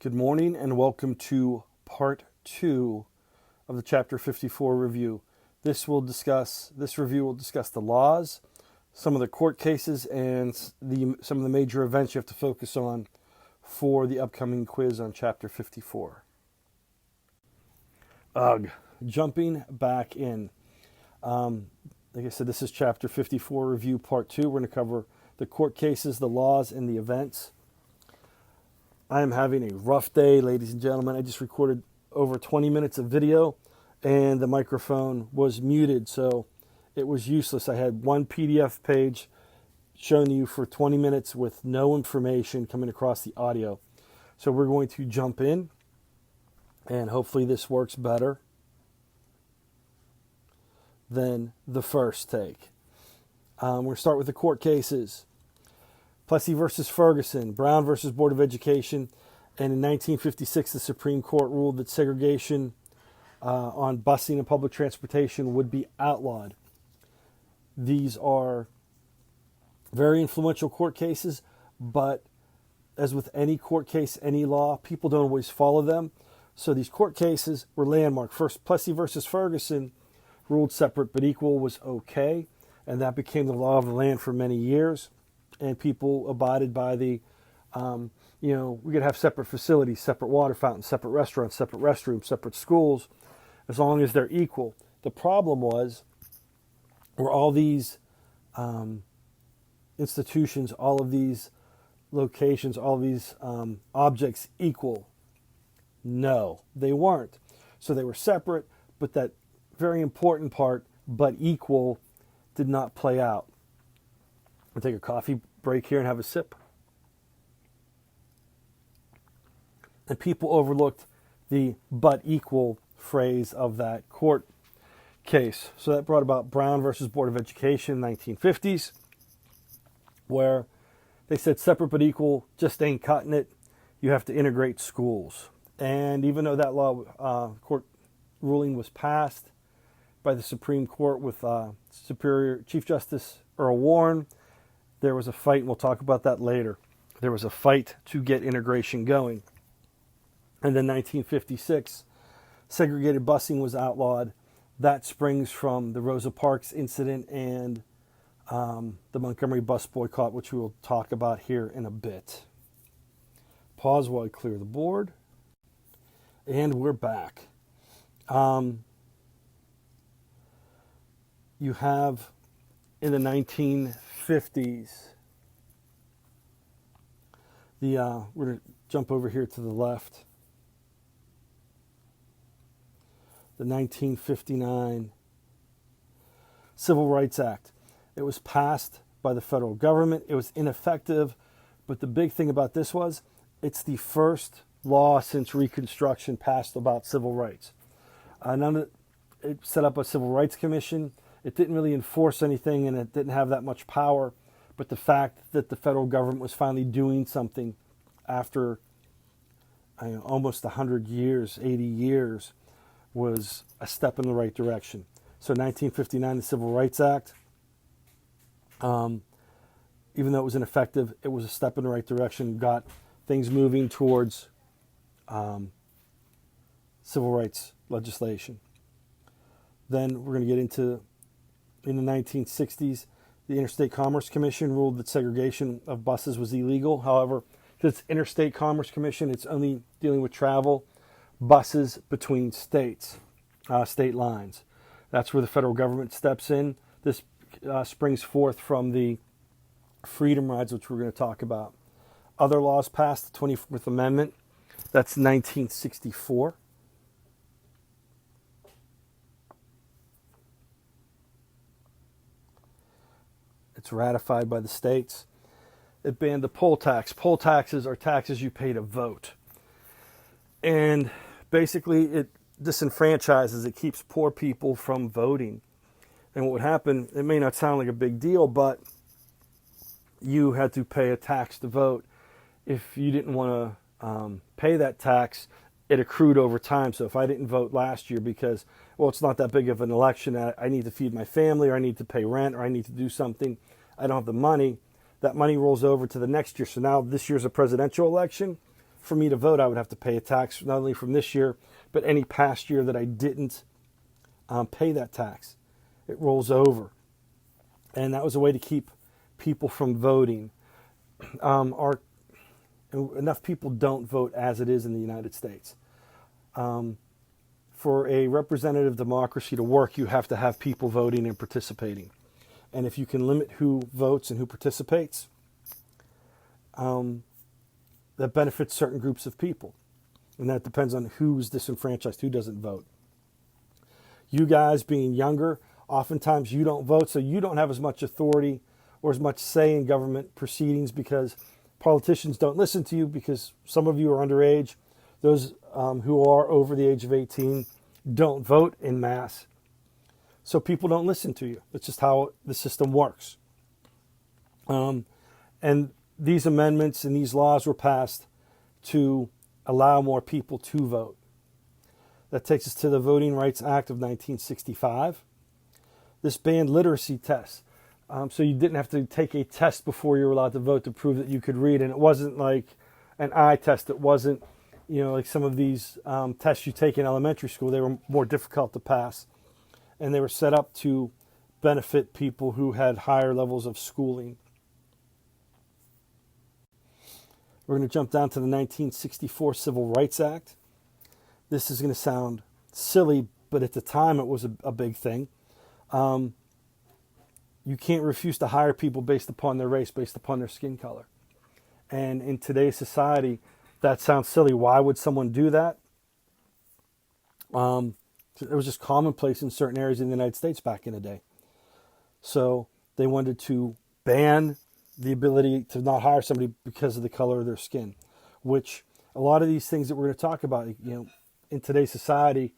Good morning and welcome to part 2 of the Chapter 54 review. This review will discuss the laws, some of the court cases, and some of the major events you have to focus on for the upcoming quiz on Chapter 54. Jumping back in. Like I said, this is Chapter 54 review part 2. We're going to cover the court cases, the laws, and the events. I am having a rough day, ladies and gentlemen. I just recorded over 20 minutes of video and the microphone was muted, so it was useless. I had one PDF page showing you for 20 minutes with no information coming across the audio. So we're going to jump in and hopefully this works better than the first take. We're going to start with the court cases. Plessy versus Ferguson, Brown versus Board of Education, and in 1956 the Supreme Court ruled that segregation on busing and public transportation would be outlawed. These are very influential court cases, but as with any court case, any law, people don't always follow them. So these court cases were landmark. First, Plessy versus Ferguson ruled separate but equal was okay, and that became the law of the land for many years. And people abided by we could have separate facilities, separate water fountains, separate restaurants, separate restrooms, separate schools, as long as they're equal. The problem were all these institutions, all of these locations, all of these objects equal? No, they weren't. So they were separate, but that very important part, but equal, did not play out. I'll take a coffee break here and have a sip. And people overlooked the but equal phrase of that court case. So that brought about Brown versus Board of Education in the 1950s, where they said separate but equal just ain't cutting it. You have to integrate schools. And even though that court ruling was passed by the Supreme Court with Superior Chief Justice Earl Warren, there was a fight, and we'll talk about that later. There was a fight to get integration going. And then 1956, segregated busing was outlawed. That springs from the Rosa Parks incident and the Montgomery bus boycott, which we will talk about here in a bit. Pause while I clear the board. And we're back. You have in the 1950s, we're going to jump over here to the left. The 1959 Civil Rights Act. It was passed by the federal government. It was ineffective, but the big thing about this was it's the first law since Reconstruction passed about civil rights. It set up a Civil Rights Commission. It didn't really enforce anything, and it didn't have that much power. But the fact that the federal government was finally doing something after almost 100 years, 80 years, was a step in the right direction. So 1959, the Civil Rights Act, even though it was ineffective, it was a step in the right direction, got things moving towards civil rights legislation. Then we're going to get into, in the 1960s, the Interstate Commerce Commission ruled that segregation of buses was illegal. However, because it's Interstate Commerce Commission, it's only dealing with travel, buses between states, state lines. That's where the federal government steps in. This springs forth from the Freedom Rides, which we're going to talk about. Other laws passed, the 24th Amendment. That's 1964. It's ratified by the states. It banned the poll tax. Poll taxes are taxes you pay to vote. And basically it disenfranchises, it keeps poor people from voting. And what would happen, it may not sound like a big deal, but you had to pay a tax to vote. If you didn't want to pay that tax, it accrued over time. So if I didn't vote last year because, well, it's not that big of an election, I need to feed my family, or I need to pay rent, or I need to do something, I don't have the money, that money rolls over to the next year. So now this year's a presidential election. for me to vote, I would have to pay a tax, not only from this year, but any past year that I didn't pay that tax. It rolls over. And that was a way to keep people from voting. Enough people don't vote as it is in the United States. For a representative democracy to work, you have to have people voting and participating. And if you can limit who votes and who participates, that benefits certain groups of people. And that depends on who's disenfranchised, who doesn't vote. You guys being younger, oftentimes you don't vote, so you don't have as much authority or as much say in government proceedings because politicians don't listen to you because some of you are underage. Those who are over the age of 18 don't vote en masse. So people don't listen to you. It's just how the system works. And these amendments and these laws were passed to allow more people to vote. That takes us to the Voting Rights Act of 1965. This banned literacy tests. So you didn't have to take a test before you were allowed to vote to prove that you could read. And it wasn't like an eye test. It wasn't, like some of these tests you take in elementary school. They were more difficult to pass. And they were set up to benefit people who had higher levels of schooling. We're going to jump down to the 1964 Civil Rights Act. This is going to sound silly, but at the time it was a big thing. You can't refuse to hire people based upon their race, based upon their skin color. And in today's society, that sounds silly. Why would someone do that? It was just commonplace in certain areas in the United States back in the day. So they wanted to ban the ability to not hire somebody because of the color of their skin, which a lot of these things that we're going to talk about, in today's society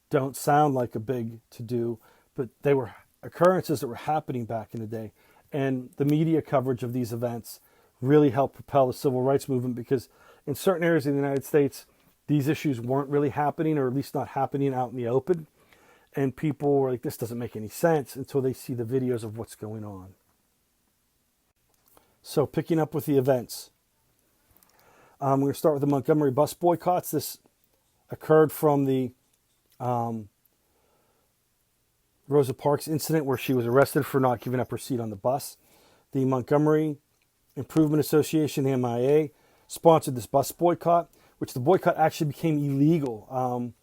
don't sound like a big to-do, but they were occurrences that were happening back in the day. And the media coverage of these events really helped propel the civil rights movement because in certain areas of the United States, these issues weren't really happening, or at least not happening out in the open. And people were like, this doesn't make any sense until they see the videos of what's going on. So picking up with the events. We're going to start with the Montgomery bus boycotts. This occurred from the Rosa Parks incident where she was arrested for not giving up her seat on the bus. The Montgomery Improvement Association, the MIA, sponsored this bus boycott, which the boycott actually became illegal.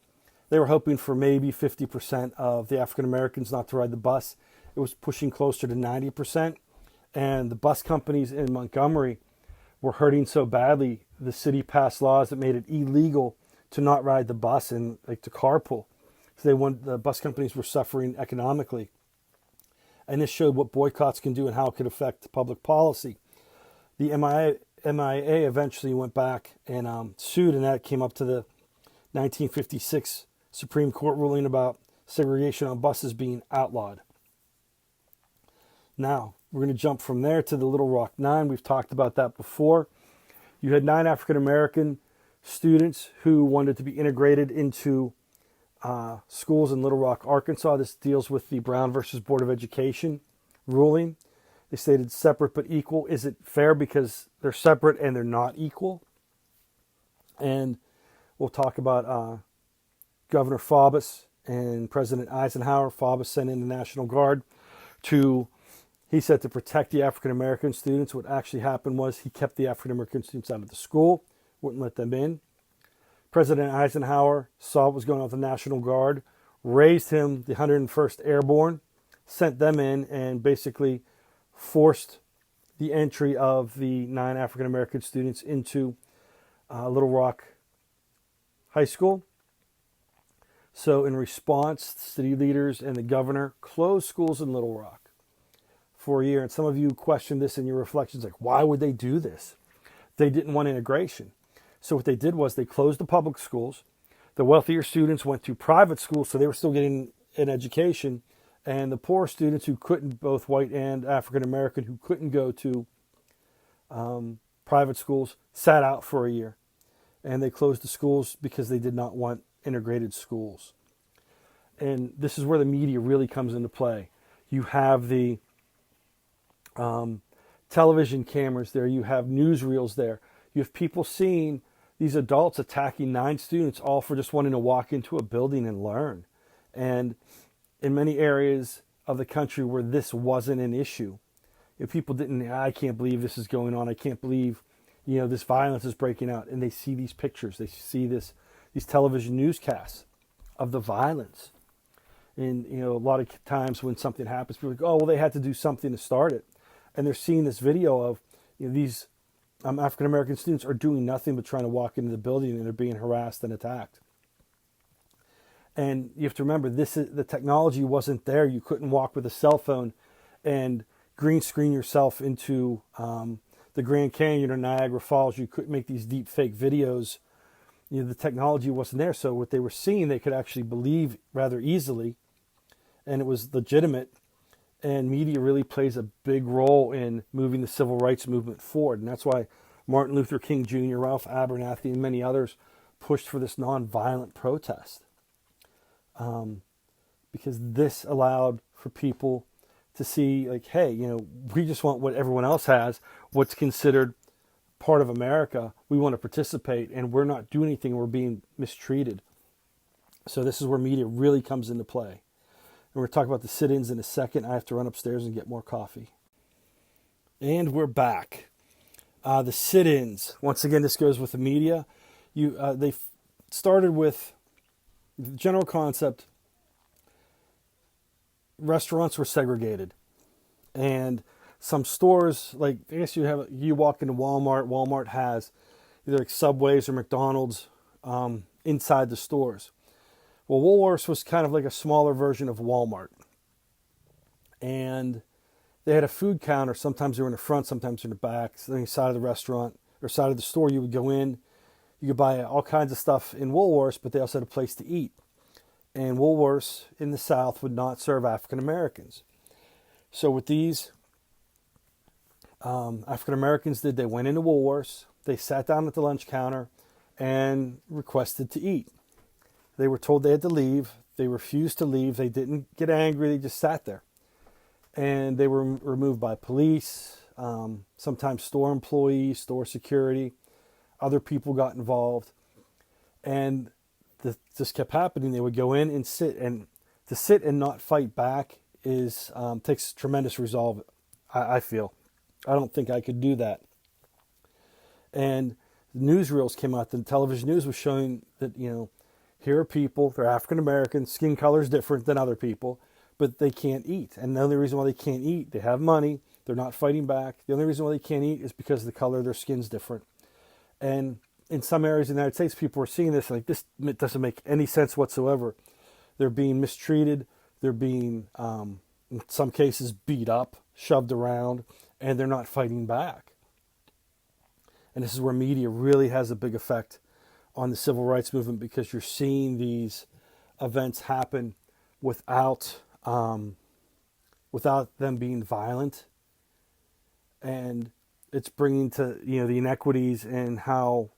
They were hoping for maybe 50% of the African Americans not to ride the bus. It was pushing closer to 90%. And the bus companies in Montgomery were hurting so badly, the city passed laws that made it illegal to not ride the bus and to carpool. So the bus companies were suffering economically. And this showed what boycotts can do and how it could affect public policy. The MIA eventually went back and sued, and that came up to the 1956 Supreme Court ruling about segregation on buses being outlawed. Now, we're going to jump from there to the Little Rock Nine. We've talked about that before. You had 9 African American students who wanted to be integrated into schools in Little Rock, Arkansas. This deals with the Brown versus Board of Education ruling. They stated separate but equal. Is it fair because they're separate and they're not equal? And we'll talk about Governor Faubus and President Eisenhower. Faubus sent in the National Guard he said to protect the African American students. What actually happened was he kept the African American students out of the school, wouldn't let them in. President Eisenhower saw what was going on with the National Guard, raised him the 101st Airborne, sent them in, and basically forced the entry of the 9 African American students into Little Rock High School. So in response, city leaders and the governor closed schools in Little Rock for a year. And some of you questioned this in your reflections, like, why would they do this? They didn't want integration. So what they did was they closed the public schools. The wealthier students went to private schools, so they were still getting an education. And the poor students who couldn't, both white and African American, who couldn't go to private schools, sat out for a year. And they closed the schools because they did not want integrated schools. And this is where the media really comes into play. You have the television cameras there. You have newsreels there. You have people seeing these adults attacking 9 students, all for just wanting to walk into a building and learn. And in many areas of the country where this wasn't an issue, people didn't, I can't believe this is going on. I can't believe, this violence is breaking out. And they see these pictures. They see these television newscasts of the violence. And, a lot of times when something happens, people are like, oh, well, they had to do something to start it. And they're seeing this video of, these African-American students are doing nothing but trying to walk into the building, and they're being harassed and attacked. And you have to remember, the technology wasn't there. You couldn't walk with a cell phone and green screen yourself into the Grand Canyon or Niagara Falls. You couldn't make these deep fake videos. The technology wasn't there. So what they were seeing, they could actually believe rather easily, and it was legitimate. And media really plays a big role in moving the civil rights movement forward. And that's why Martin Luther King Jr., Ralph Abernathy, and many others pushed for this nonviolent protest. Because this allowed for people to see, like, hey, we just want what everyone else has, what's considered part of America. We want to participate, and we're not doing anything. We're being mistreated. So this is where media really comes into play. And we're going to talk about the sit-ins in a second. I have to run upstairs and get more coffee. And we're back. The sit-ins. Once again, this goes with the media. They started with the general concept. Restaurants were segregated. And some stores, like, I guess you walk into Walmart. Walmart has either like Subways or McDonald's inside the stores. Well, Woolworths was kind of like a smaller version of Walmart. And they had a food counter. Sometimes they were in the front, sometimes in the back. So on the side of the restaurant or side of the store, you would go in. You could buy all kinds of stuff in Woolworths, but they also had a place to eat. And Woolworths in the South would not serve African Americans. So what these African Americans did, they went into Woolworths. They sat down at the lunch counter and requested to eat. They were told they had to leave. They refused to leave. They didn't get angry. They just sat there. And they were removed by police, sometimes store employees, store security. Other people got involved. And this kept happening. They would go in and sit. And to sit and not fight back takes tremendous resolve, I feel. I don't think I could do that. And the newsreels came out. The television news was showing that, here are people, they're African American, skin color is different than other people, but they can't eat. And the only reason why they can't eat, they have money, they're not fighting back. The only reason why they can't eat is because the color of their skin's different. And in some areas in the United States, people are seeing this like, this doesn't make any sense whatsoever. They're being mistreated. They're being, in some cases, beat up, shoved around, and they're not fighting back. And this is where media really has a big effect on the civil rights movement, because you're seeing these events happen without them being violent, and it's bringing to the inequities and how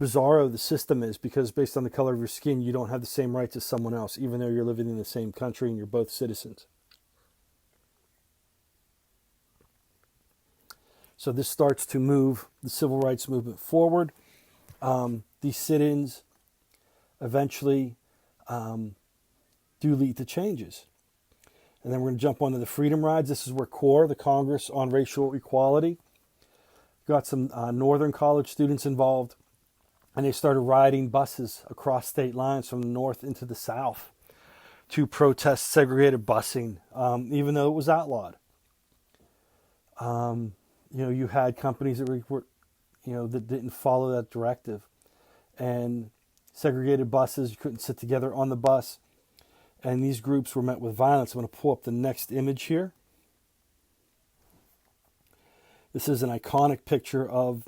bizarro the system is, because based on the color of your skin, you don't have the same rights as someone else, even though you're living in the same country and you're both citizens. So this starts to move the civil rights movement forward. These sit-ins eventually do lead to changes. And then we're going to jump onto the freedom rides. This is where CORE, the Congress on Racial Equality, got some Northern college students involved. And they started riding buses across state lines from the north into the south to protest segregated busing, even though it was outlawed. You had companies that were that didn't follow that directive. And segregated buses, you couldn't sit together on the bus. And these groups were met with violence. I'm going to pull up the next image here. This is an iconic picture of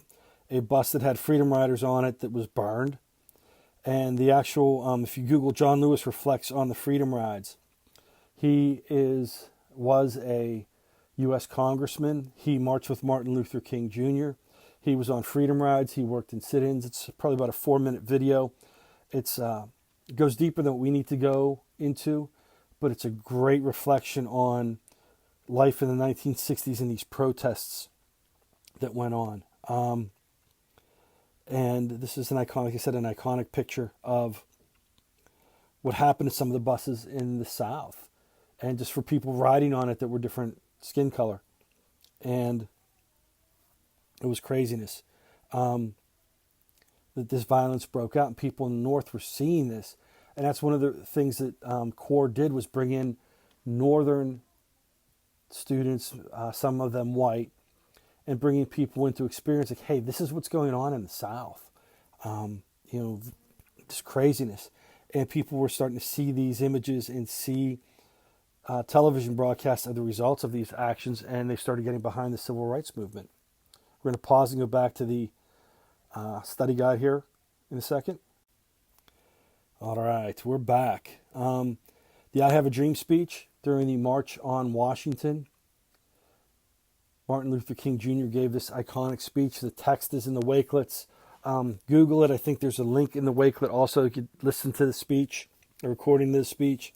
a bus that had Freedom Riders on it that was burned. And the actual, if you Google John Lewis reflects on the Freedom Rides, he was a U.S. congressman. He marched with Martin Luther King Jr. He was on Freedom Rides. He worked in sit-ins. It's probably about a 4-minute video. It goes deeper than what we need to go into, but it's a great reflection on life in the 1960s and these protests that went on. And this is an iconic, like I said, an iconic picture of what happened to some of the buses in the South, and just for people riding on it that were different skin color. And it was craziness. That this violence broke out, and people in the North were seeing this. And that's one of the things that CORE did, was bring in Northern students, some of them white, and bringing people into experience, like, hey, this is what's going on in the South. This craziness. And people were starting to see these images and see television broadcasts of the results of these actions, and they started getting behind the civil rights movement. We're going to pause and go back to the study guide here in a second. All right, we're back. The I Have a Dream speech during the March on Washington. Martin Luther King Jr. gave this iconic speech. The text is in the wakelets. Google it. I think there's a link in the wakelet also. You could listen to the speech, a recording of the speech.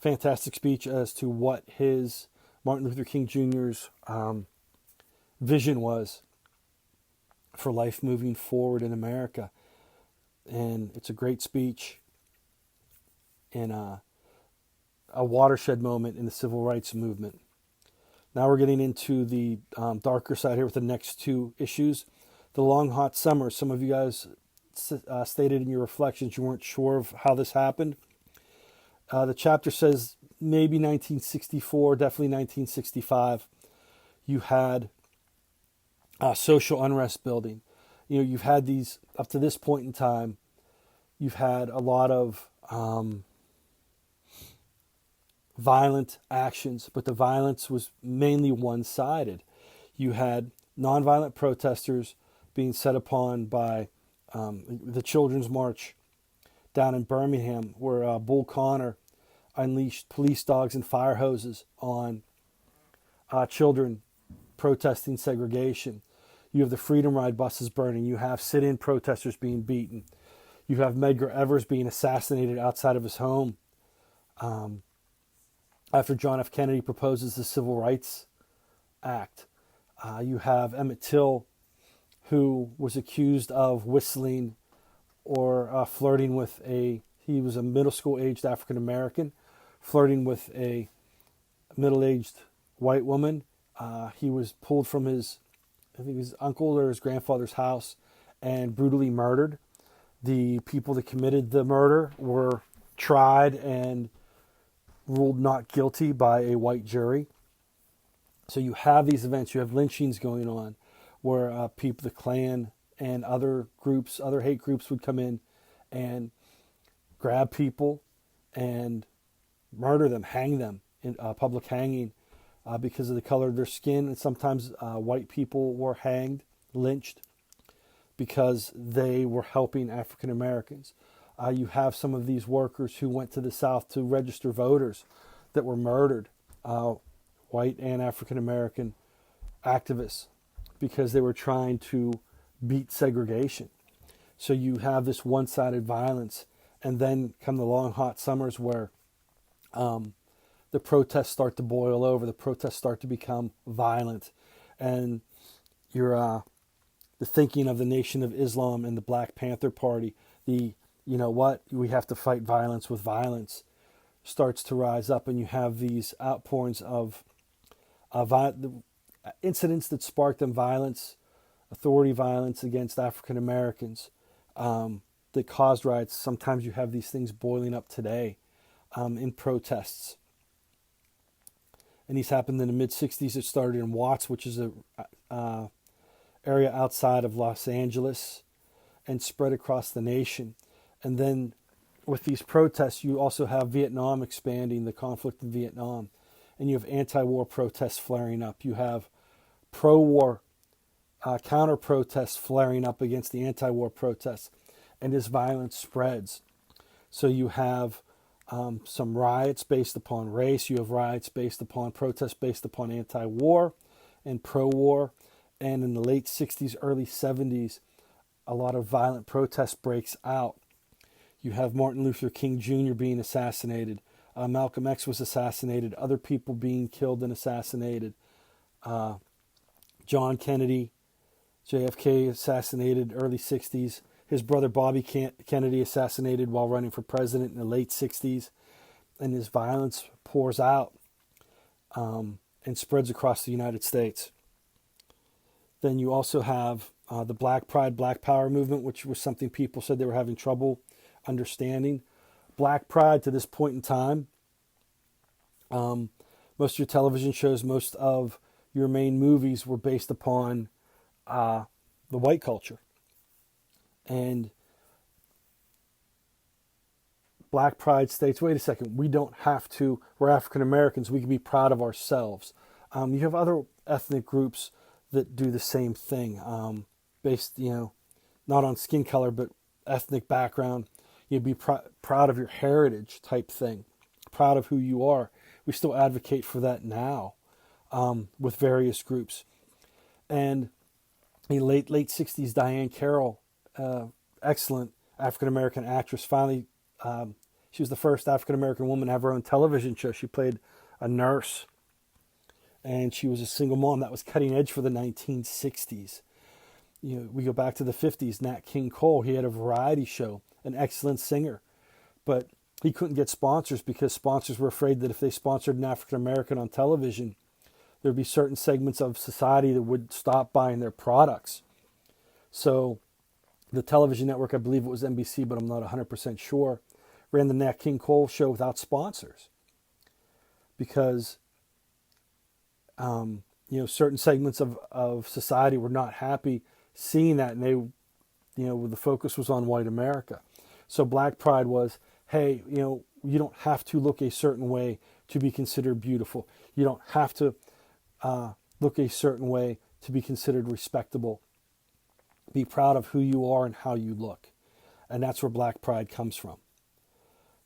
Fantastic speech as to what Martin Luther King Jr.'s vision was for life moving forward in America. And it's a great speech and a watershed moment in the civil rights movement. Now we're getting into the darker side here with the next two issues. The long, hot summer. Some of you guys stated in your reflections you weren't sure of how this happened. The chapter says maybe 1964, definitely 1965. You had social unrest building. You've had these, up to this point in time, you've had a lot of violent actions, but the violence was mainly one-sided. You had nonviolent protesters being set upon by the Children's March down in Birmingham, where Bull Connor unleashed police dogs and fire hoses on children protesting segregation. You have the Freedom Ride buses burning. You have sit-in protesters being beaten. You have Medgar Evers being assassinated outside of his home after John F. Kennedy proposes the Civil Rights Act. You have Emmett Till, who was accused of whistling or flirting with he was a middle school aged African American, flirting with a middle-aged white woman. He was pulled from his uncle or his grandfather's house and brutally murdered. The people that committed the murder were tried and ruled not guilty by a white jury. So you have these events. You have lynchings going on, where people, the Klan and other groups, other hate groups, would come in and grab people and murder them, hang them in public hanging because of the color of their skin. And sometimes white people were hanged, lynched, because they were helping African Americans. You have some of these workers who went to the South to register voters that were murdered, white and African American activists, because they were trying to beat segregation. So you have this one-sided violence, and then come the long, hot summers where the protests start to boil over, the protests start to become violent, and you're the thinking of the Nation of Islam and the Black Panther Party, we have to fight violence with violence, starts to rise up, and you have these outpourings of incidents that spark them violence, authority violence against African Americans that caused riots. Sometimes you have these things boiling up today in protests. And these happened in the mid-'60s. It started in Watts, which is a area outside of Los Angeles, and spread across the nation. And then with these protests, you also have Vietnam expanding, the conflict in Vietnam. And you have anti-war protests flaring up. You have pro-war counter-protests flaring up against the anti-war protests. And this violence spreads. So you have some riots based upon race. You have riots based upon protests based upon anti-war and pro-war. And in the late 60s, early 70s, a lot of violent protest breaks out. You have Martin Luther King Jr. being assassinated. Malcolm X was assassinated. Other people being killed and assassinated. John Kennedy JFK assassinated early 60s. His brother Bobby Kennedy assassinated while running for president in the late 60s. And his violence pours out and spreads across the United States. Then you also have the Black Pride, Black Power movement, which was something people said they were having trouble understanding. Black Pride, to this point in time, most of your television shows, most of your main movies were based upon the white culture. And Black Pride states, wait a second, we don't have to, we're African Americans, we can be proud of ourselves. You have other ethnic groups that do the same thing, based, not on skin color, but ethnic background. You'd be proud of your heritage type thing, proud of who you are. We still advocate for that now with various groups. And in late 60s, Diane Carroll, excellent African-American actress, finally, she was the first African-American woman to have her own television show. She played a nurse, and she was a single mom. That was cutting edge for the 1960s. We go back to the 50s, Nat King Cole, he had a variety show, an excellent singer, but he couldn't get sponsors because sponsors were afraid that if they sponsored an African American on television, there'd be certain segments of society that would stop buying their products. So the television network, I believe it was NBC, but I'm not 100% sure, ran the Nat King Cole show without sponsors because certain segments of society were not happy seeing that, and they, the focus was on white America. So Black Pride was, hey, you don't have to look a certain way to be considered beautiful. You don't have to look a certain way to be considered respectable. Be proud of who you are and how you look. And that's where Black Pride comes from.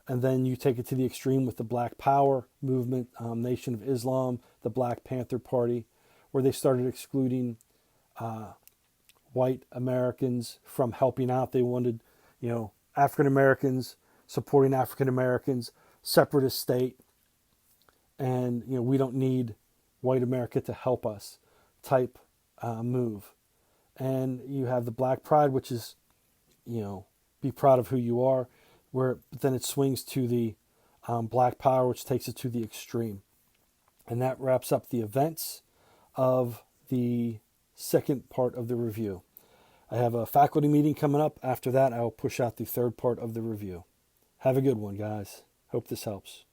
And then you take it to the extreme with the Black Power movement, Nation of Islam, the Black Panther Party, where they started excluding white Americans from helping out. They wanted, African Americans supporting African Americans, separatist state, and we don't need white America to help us type move. And you have the Black Pride, which is, be proud of who you are, where then it swings to the Black Power, which takes it to the extreme. And that wraps up the events of the second part of the review. I have a faculty meeting coming up. After that, I will push out the third part of the review. Have a good one, guys. Hope this helps.